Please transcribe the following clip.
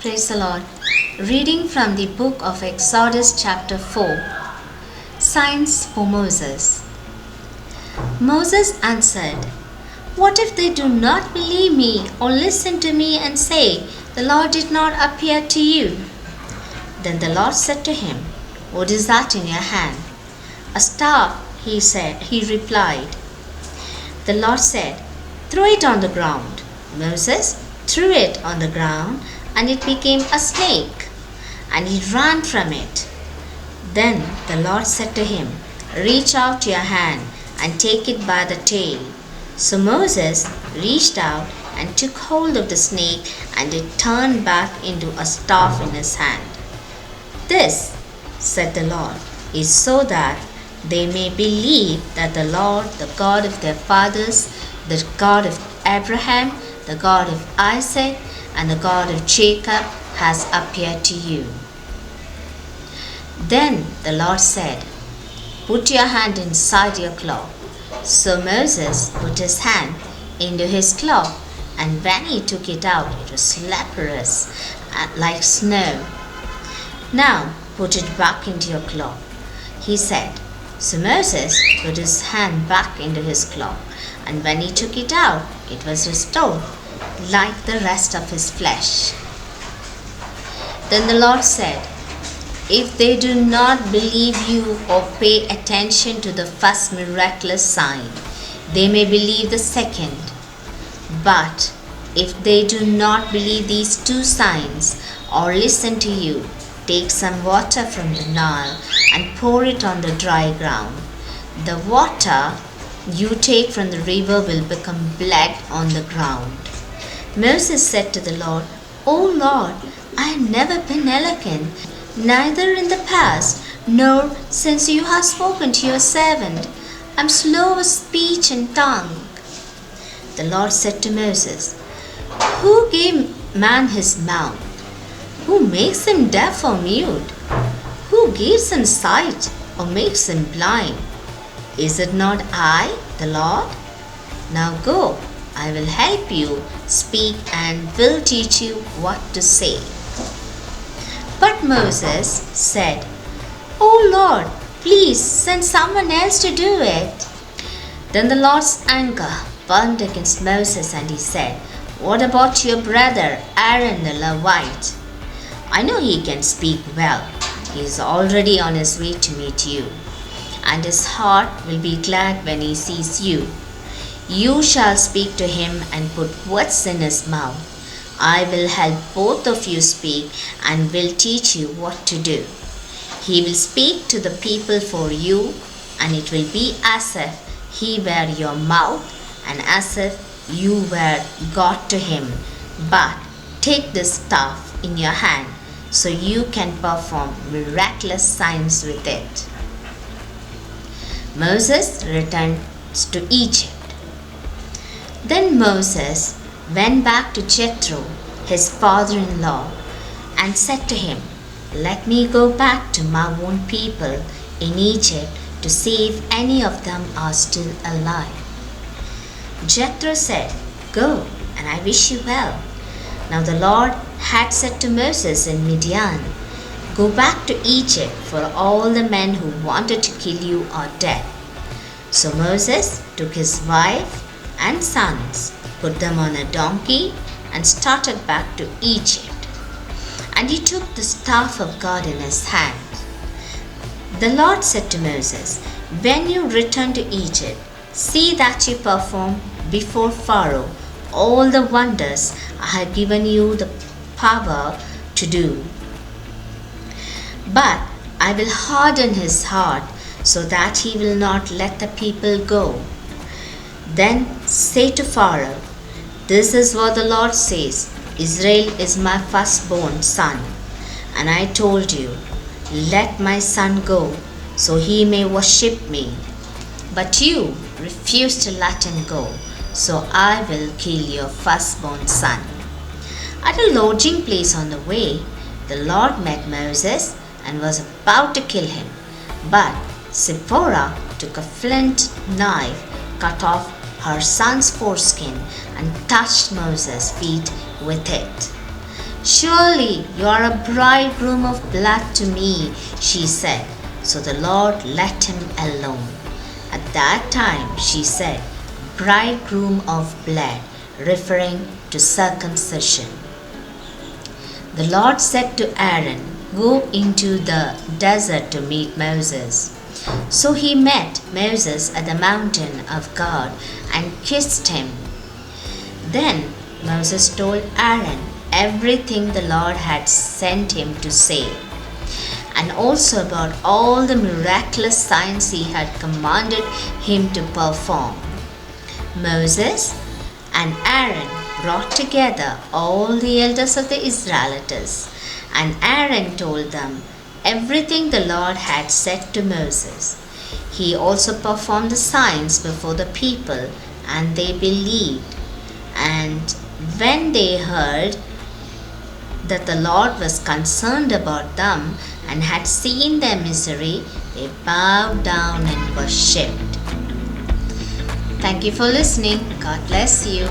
Praise the Lord. Reading from the book of Exodus, chapter 4. Signs for Moses. Moses answered, "What if they do not believe me or listen to me and say, 'The Lord did not appear to you'?" Then the Lord said to him, "What is that in your hand?" "A staff," he replied. The Lord said, "Throw it on the ground." Moses threw it on the ground, and it became a snake, and he ran from it. Then the Lord said to him, "Reach out your hand and take it by the tail." So Moses reached out and took hold of the snake, and it turned back into a staff in his hand. "This," said the Lord, "is so that they may believe that the Lord, the God of their fathers, the God of Abraham, the God of Isaac, and the God of Jacob, has appeared to you." Then the Lord said, "Put your hand inside your cloth." So Moses put his hand into his cloth, and when he took it out, it was leprous, like snow. "Now put it back into your cloth," he said. So Moses put his hand back into his cloth, and when he took it out, it was restored, like the rest of his flesh. Then the Lord said, "If they do not believe you or pay attention to the first miraculous sign, they may believe the second. But if they do not believe these two signs or listen to you, take some water from the Nile and pour it on the dry ground. The water you take from the river will become blood on the ground." Moses said to the Lord, "O Lord, I have never been eloquent, neither in the past nor since you have spoken to your servant. I am slow of speech and tongue." The Lord said to Moses, "Who gave man his mouth? Who makes him deaf or mute? Who gives him sight or makes him blind? Is it not I, the Lord? Now go, I will help you speak and will teach you what to say." But Moses said, "O Lord, please send someone else to do it." Then the Lord's anger burned against Moses, and he said, "What about your brother Aaron the Levite? I know he can speak well. He is already on his way to meet you, and his heart will be glad when he sees you. You shall speak to him and put words in his mouth. I will help both of you speak and will teach you what to do. He will speak to the people for you, and it will be as if he were your mouth and as if you were God to him. But take this staff in your hand so you can perform miraculous signs with it." Moses returned to Egypt. Then Moses went back to Jethro, his father-in-law, and said to him, "Let me go back to my own people in Egypt to see if any of them are still alive." Jethro said, "Go, and I wish you well." Now the Lord had said to Moses in Midian, "Go back to Egypt, for all the men who wanted to kill you are dead." So Moses took his wife and sons, put them on a donkey, and started back to Egypt. And he took the staff of God in his hand. The Lord said to Moses, "When you return to Egypt, see that you perform before Pharaoh all the wonders I have given you the power to do. But I will harden his heart so that he will not let the people go. Then say to Pharaoh, 'This is what the Lord says, Israel is my firstborn son. And I told you, let my son go, so he may worship me. But you refused to let him go, so I will kill your firstborn son.' At a lodging place on the way, the Lord met Moses and was about to kill him. But Zipporah took a flint knife, cut off her son's foreskin, and touched Moses' feet with it. "Surely you are a bridegroom of blood to me," she said. So the Lord let him alone. At that time she said, "Bridegroom of blood," referring to circumcision. The Lord said to Aaron, "Go into the desert to meet Moses." So he met Moses at the mountain of God and kissed him. Then Moses told Aaron everything the Lord had sent him to say, and also about all the miraculous signs he had commanded him to perform. Moses and Aaron brought together all the elders of the Israelites, and Aaron told them everything the Lord had said to Moses. He also performed the signs before the people, and they believed. And when they heard that the Lord was concerned about them and had seen their misery, they bowed down and worshipped. Thank you for listening. God bless you.